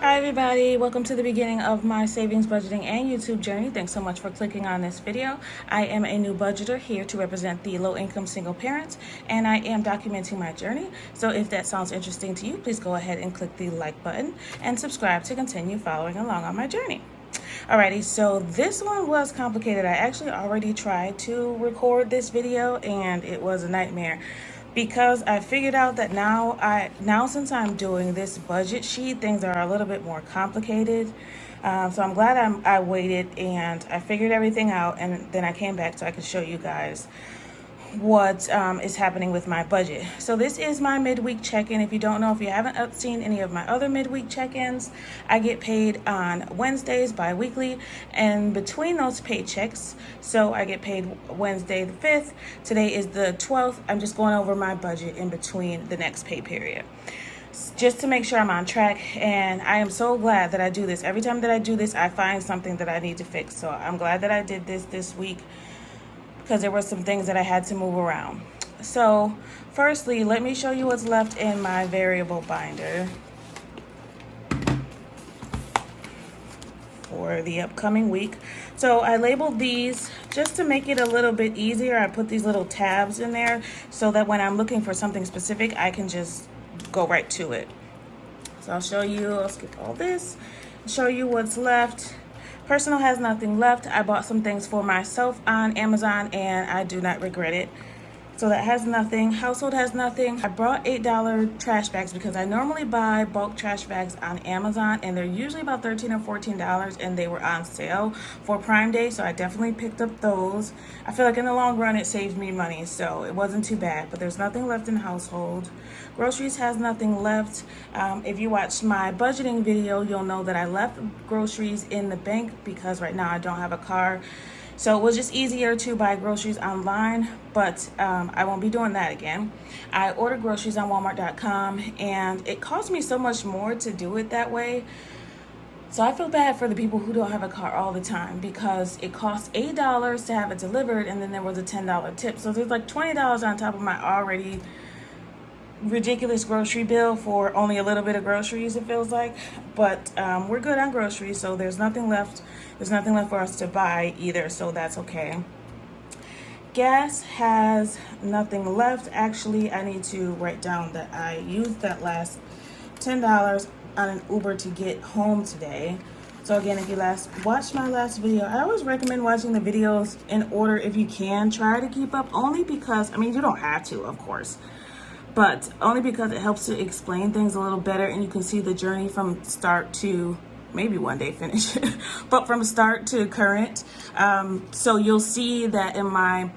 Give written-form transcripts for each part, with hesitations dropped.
Hi everybody, welcome to the beginning of my savings, budgeting, and YouTube journey. Thanks so much for clicking on this video. I am a new budgeter here to represent the low-income single parents, and I am documenting my journey. So if that sounds interesting to you, please go ahead and click the like button and subscribe to continue following along on my journey. Alrighty, so this one was complicated. I actually already tried to record this video and it was a nightmare, because I figured out that now since I'm doing this budget sheet, things are a little bit more complicated. So I'm glad I waited and I figured everything out, and then I came back so I could show you guys what is happening with my budget. So this is my midweek check-in. If you don't know, if you haven't seen any of my other midweek check-ins, I get paid on Wednesdays bi-weekly, and between those paychecks, so I get paid Wednesday the 5th, today is the 12th, I'm just going over my budget in between the next pay period, just to make sure I'm on track. And I am so glad that I do this. Every time that I do this, I find something that I need to fix. So I'm glad that I did this week, because there were some things that I had to move around. So firstly, let me show you what's left in my variable binder for the upcoming week. So I labeled these just to make it a little bit easier. I put these little tabs in there so that when I'm looking for something specific, I can just go right to it. So I'll show you, I'll skip all this, show you what's left. Personal has nothing left. I bought some things for myself on Amazon and I do not regret it. So that has nothing. Household has nothing. I brought $8 trash bags because I normally buy bulk trash bags on Amazon and they're usually about $13 or $14, and they were on sale for Prime Day, so I definitely picked up those. I feel like in the long run it saved me money, so it wasn't too bad, but there's nothing left in household. Groceries has nothing left. If you watched my budgeting video, you'll know that I left groceries in the bank because right now I don't have a car. So it was just easier to buy groceries online, but I won't be doing that again. I ordered groceries on Walmart.com and it cost me so much more to do it that way. So I feel bad for the people who don't have a car all the time, because it costs $8 to have it delivered and then there was a $10 tip. So there's like $20 on top of my already ridiculous grocery bill for only a little bit of groceries, it feels like. But we're good on groceries, so there's nothing left for us to buy either, so that's okay. Gas has nothing left. Actually, I need to write down that I used that last $10 on an Uber to get home today. So again, if you watched my last video, I always recommend watching the videos in order if you can. Try to keep up, only because, I mean, you don't have to, of course, but only because it helps to explain things a little better and you can see the journey from start to, maybe one day finish, but from start to current. So you'll see that in my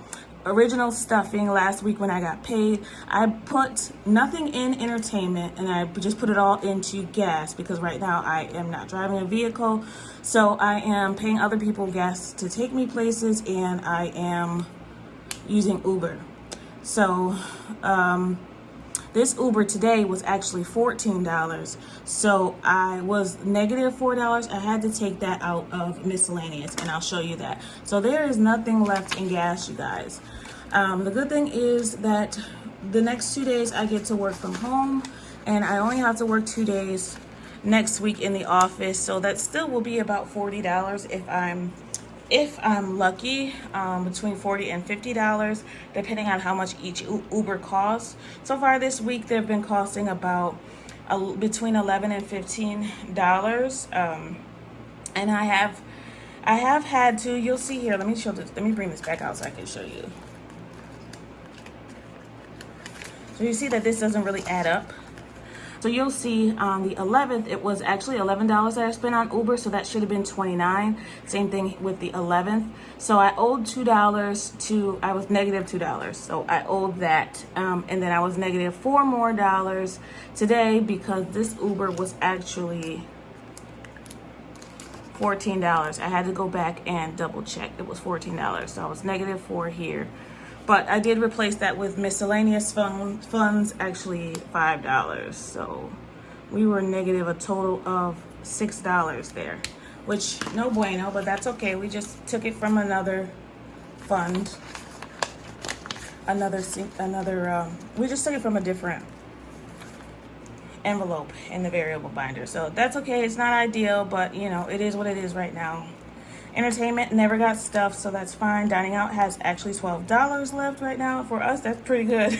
original stuffing last week when I got paid, I put nothing in entertainment and I just put it all into gas, because right now I am not driving a vehicle. So I am paying other people gas to take me places and I am using Uber. So, this Uber today was actually $14, so I was negative $4. I had to take that out of miscellaneous, and I'll show you that. So there is nothing left in gas, you guys. The good thing is that the next 2 days I get to work from home, and I only have to work 2 days next week in the office, so that still will be about $40 if I'm lucky, between $40 and $50, depending on how much each Uber costs. So far this week, they've been costing about between $11 and $15. And I have had to, you'll see here, let me bring this back out so I can show you. So you see that this doesn't really add up. So you'll see on the 11th, it was actually $11 that I spent on Uber, so that should have been $29. Same thing with the 11th. So I owed $2 I was negative $2. So I owed that. And then I was negative $4 more today because this Uber was actually $14. I had to go back and double check. It was $14. So I was negative $4 here. But I did replace that with miscellaneous funds, actually $5. So we were negative a total of $6 there, which no bueno, but that's okay. We just took it from another fund, we just took it from a different envelope in the variable binder. So that's okay. It's not ideal, but you know, it is what it is right now. Entertainment never got stuffed, so that's fine. Dining out has actually $12 left right now. For us, that's pretty good.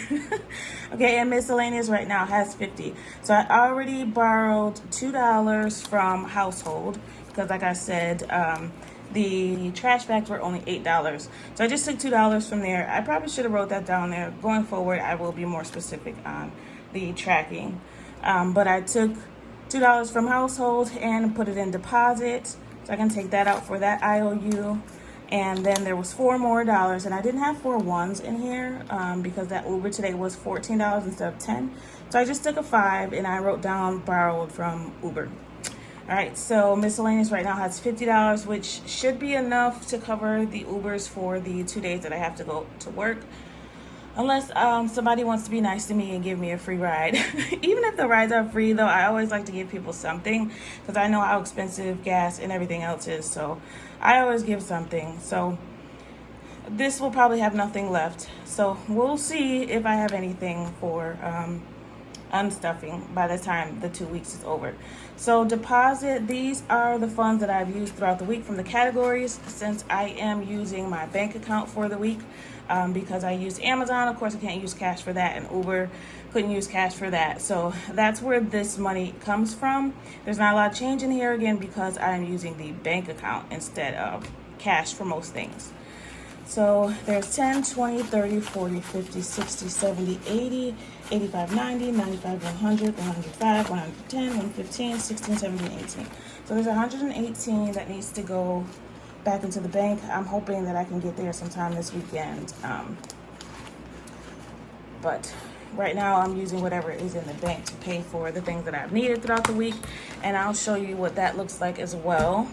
Okay, and miscellaneous right now has 50. So I already borrowed $2 from household because, like I said, the trash bags were only $8. So I just took $2 from there. I probably should have wrote that down there. Going forward, I will be more specific on the tracking. But I took $2 from household and put it in deposit. So I can take that out for that IOU. And then there was $4 more, and I didn't have 4 ones in here because that Uber today was $14 instead of 10. So I just took a 5 and I wrote down borrowed from Uber. All right, so miscellaneous right now has $50, which should be enough to cover the Ubers for the 2 days that I have to go to work. Unless somebody wants to be nice to me and give me a free ride. Even if the rides are free, though, I always like to give people something because I know how expensive gas and everything else is. So I always give something. So this will probably have nothing left. So we'll see if I have anything for unstuffing by the time the 2 weeks is over. So deposit, these are the funds that I've used throughout the week from the categories, since I am using my bank account for the week. Because I used Amazon, of course I can't use cash for that, and Uber couldn't use cash for that. So that's where this money comes from. There's not a lot of change in here again because I'm using the bank account instead of cash for most things. So there's 10, 20, 30, 40, 50, 60, 70, 80, 85, 90, 95, 100, 105, 110, 115, 16, 17, 18. So there's 118 that needs to go back into the bank. I'm hoping that I can get there sometime this weekend. But right now I'm using whatever is in the bank to pay for the things that I've needed throughout the week. And I'll show you what that looks like as well.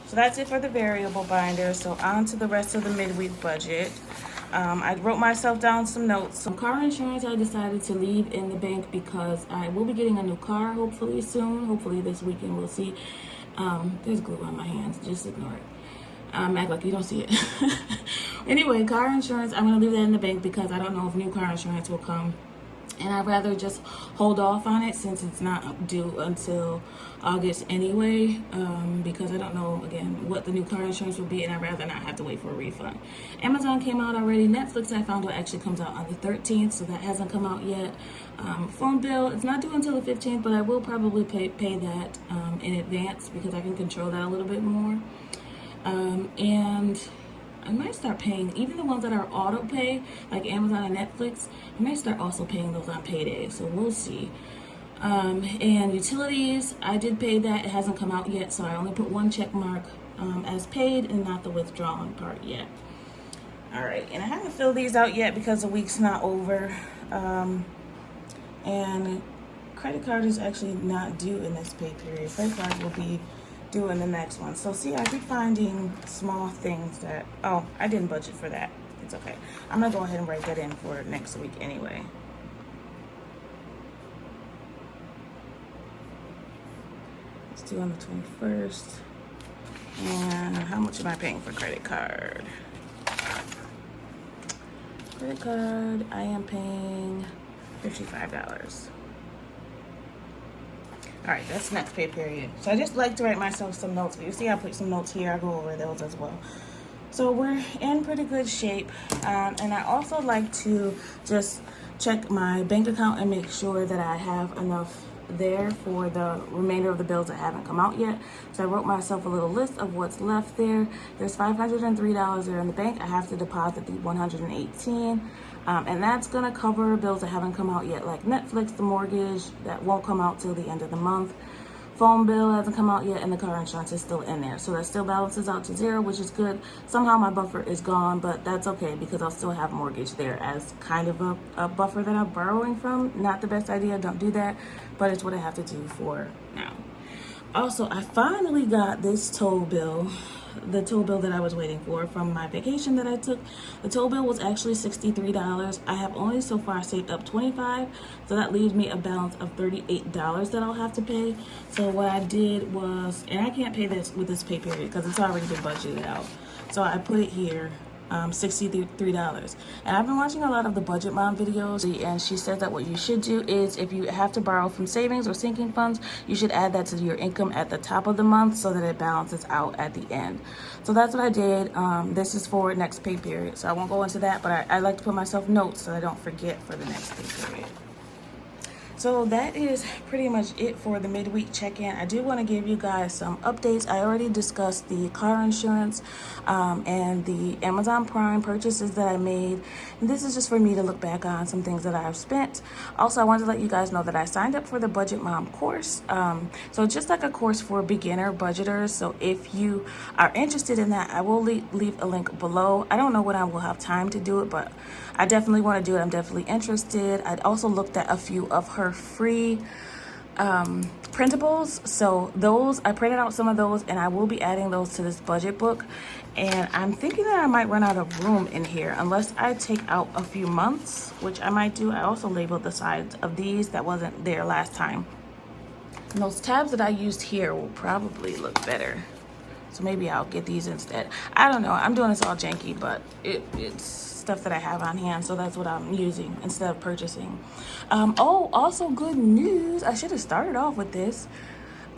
So that's it for the variable binder. So on to the rest of the midweek budget. I wrote myself down some notes. Some car insurance I decided to leave in the bank because I will be getting a new car hopefully soon. Hopefully this weekend, we'll see. There's glue on my hands, just ignore it. Act like you don't see it. Anyway, car insurance, I'm going to leave that in the bank because I don't know if new car insurance will come. And I'd rather just hold off on it since it's not due until August anyway, because I don't know, again, what the new car insurance will be, and I'd rather not have to wait for a refund. Amazon came out already. Netflix, I found out, actually comes out on the 13th, so that hasn't come out yet. Phone bill, it's not due until the 15th, but I will probably pay that in advance because I can control that a little bit more. And I might start paying, even the ones that are auto pay, like Amazon and Netflix, I might start also paying those on payday, so we'll see. And utilities, I did pay that. It hasn't come out yet, so I only put 1 check mark as paid and not the withdrawn part yet. All right, and I haven't filled these out yet because the week's not over. And credit card is actually not due in this pay period. Credit card will be due in the next one. So see, I keep finding small things that, oh, I didn't budget for that. It's okay. I'm gonna go ahead and write that in for next week anyway. It's due on the 21st. And how much am I paying for credit card? Credit card, I am paying $55. All right, that's next pay period. So I just like to write myself some notes. But you see I put some notes here. I go over those as well. So we're in pretty good shape. And I also like to just check my bank account and make sure that I have enough there for the remainder of the bills that haven't come out yet. So I wrote myself a little list of what's left there. There's $503 there in the bank. I have to deposit the $118. And that's gonna cover bills that haven't come out yet, like Netflix, the mortgage, that won't come out till the end of the month. Phone bill hasn't come out yet, and the car insurance is still in there. So that still balances out to 0, which is good. Somehow my buffer is gone, but that's okay because I'll still have mortgage there as kind of a buffer that I'm borrowing from. Not the best idea, don't do that, but it's what I have to do for now. Also, I finally got this toll bill, the toll bill that I was waiting for from my vacation that I took. The toll bill was actually $63. I have only so far saved up $25, so that leaves me a balance of $38 that I'll have to pay. So what I did was, and I can't pay this with this pay period because it's already been budgeted out. So I put it here $63. And I've been watching a lot of the Budget Mom videos, and she said that what you should do is if you have to borrow from savings or sinking funds, you should add that to your income at the top of the month so that it balances out at the end. So that's what I did. This is for next pay period, so I won't go into that, but I like to put myself notes so I don't forget for the next pay period. So that is pretty much it for the midweek check-in. I do want to give you guys some updates. I already discussed the car insurance and the Amazon Prime purchases that I made. And this is just for me to look back on some things that I've spent. Also, I wanted to let you guys know that I signed up for the Budget Mom course. So just like a course for beginner budgeters. So if you are interested in that, I will leave a link below. I don't know when I will have time to do it, but I definitely want to do it. I'm definitely interested. I'd also looked at a few of her free printables, so those I printed out some of those, and I will be adding those to this budget book. And I'm thinking that I might run out of room in here unless I take out a few months, which I might do. I also labeled the sides of these that wasn't there last time, and those tabs that I used here will probably look better, so maybe I'll get these instead. I don't know, I'm doing this all janky, but it's stuff that I have on hand, so that's what I'm using instead of purchasing. Oh, also good news, I should have started off with this.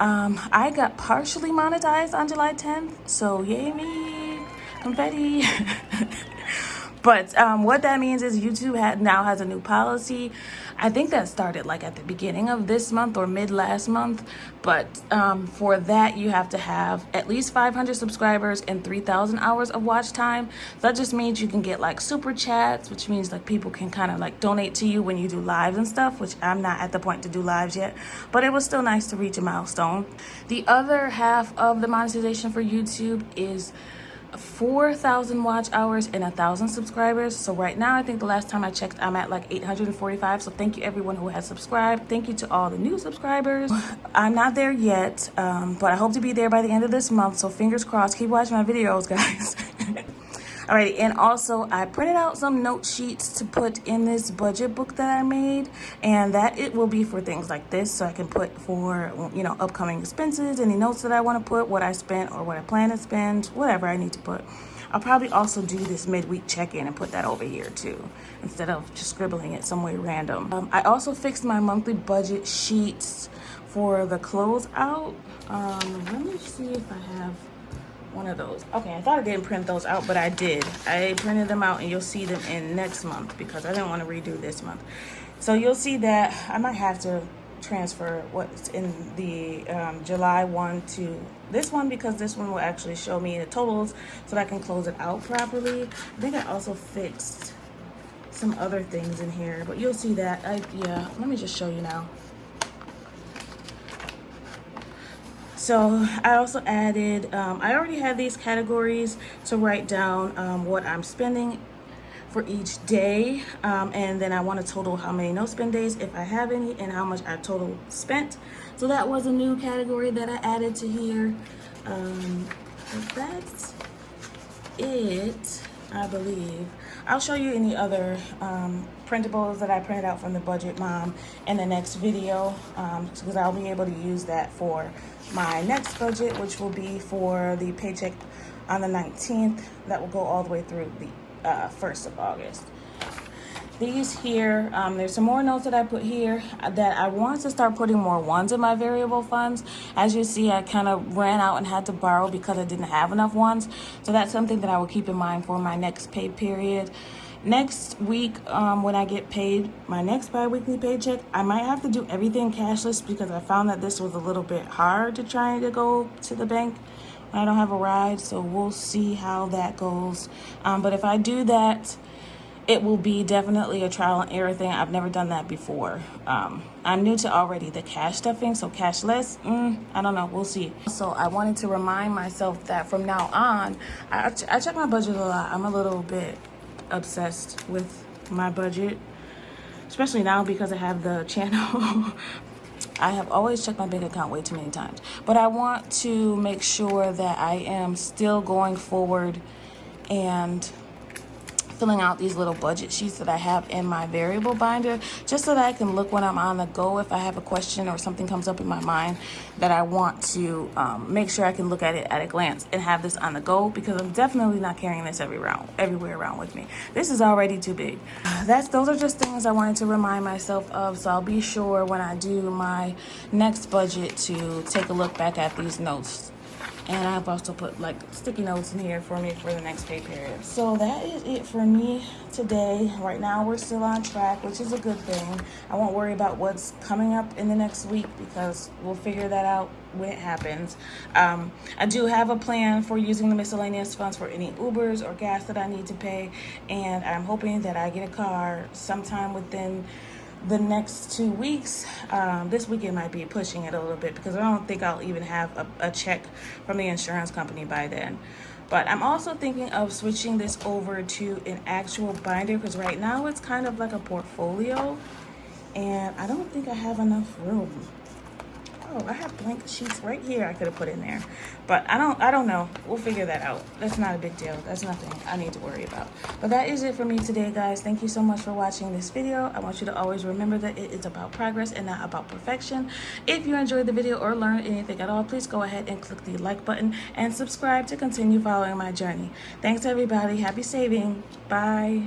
I got partially monetized on July 10th, so yay me, confetti. But what that means is YouTube now has a new policy. I think that started like at the beginning of this month or mid last month. But for that, you have to have at least 500 subscribers and 3,000 hours of watch time. So that just means you can get like super chats, which means like people can kind of like donate to you when you do lives and stuff, which I'm not at the point to do lives yet. But it was still nice to reach a milestone. The other half of the monetization for YouTube is 4,000 watch hours and 1,000 subscribers. So right now, I think the last time I checked, I'm at like 845. So thank you everyone who has subscribed. Thank you to all the new subscribers. I'm not there yet, but I hope to be there by the end of this month. So fingers crossed. Keep watching my videos, guys. Alrighty, and also I printed out some note sheets to put in this budget book that I made, and that it will be for things like this, so I can put for, you know, upcoming expenses, any notes that I want to put, what I spent or what I plan to spend, whatever I need to put. I'll probably also do this midweek check-in and put that over here too, instead of just scribbling it somewhere random. I also fixed my monthly budget sheets for the closeout. Let me see if I have one of those. Okay, I thought I didn't print those out, but I did. I printed them out, and you'll see them in next month because I didn't want to redo this month. So you'll see that I might have to transfer what's in the July 1 to this one, because this one will actually show me the totals so that I can close it out properly. I think I also fixed some other things in here, but you'll see that. Yeah, let me just show you now. So I also added, I already had these categories to write down what I'm spending for each day. And then I want to total how many no spend days, if I have any, and how much I total spent. So that was a new category that I added to here. That's it, I believe. I'll show you any other printables that I printed out from the Budget Mom in the next video, because I'll be able to use that for my next budget, which will be for the paycheck on the 19th. That will go all the way through the 1st of August. These here, there's some more notes that I put here that I want to start putting more ones in my variable funds. As you see, I kind of ran out and had to borrow because I didn't have enough ones. So that's something that I will keep in mind for my next pay period. Next week, when I get paid, my next bi-weekly paycheck, I might have to do everything cashless because I found that this was a little bit hard to try to go to the bank when I don't have a ride. So we'll see how that goes. But if I do that, it will be definitely a trial and error thing. I've never done that before. I'm new to already the cash stuffing, so cashless, I don't know, we'll see. So I wanted to remind myself that from now on, I check my budget a lot. I'm a little bit obsessed with my budget, especially now because I have the channel. I have always checked my bank account way too many times, but I want to make sure that I am still going forward and filling out these little budget sheets that I have in my variable binder, just so that I can look when I'm on the go if I have a question or something comes up in my mind that I want to make sure I can look at it at a glance and have this on the go, because I'm definitely not carrying this everywhere around with me. This is already too big. Those are just things I wanted to remind myself of, so I'll be sure when I do my next budget to take a look back at these notes. And I've also put like sticky notes in here for me for the next pay period. So that is it for me today. Right now we're still on track, which is a good thing. I won't worry about what's coming up in the next week because we'll figure that out when it happens. I do have a plan for using the miscellaneous funds for any Ubers or gas that I need to pay. And I'm hoping that I get a car sometime within the next 2 weeks. This weekend might be pushing it a little bit because I don't think I'll even have a check from the insurance company by then. But I'm also thinking of switching this over to an actual binder, because right now it's kind of like a portfolio and I don't think I have enough room. Oh, I have blank sheets right here I could have put in there. But I don't know. We'll figure that out. That's not a big deal. That's nothing I need to worry about. But that is it for me today, guys. Thank you so much for watching this video. I want you to always remember that it is about progress and not about perfection. If you enjoyed the video or learned anything at all, please go ahead and click the like button and subscribe to continue following my journey. Thanks, everybody. Happy saving. Bye.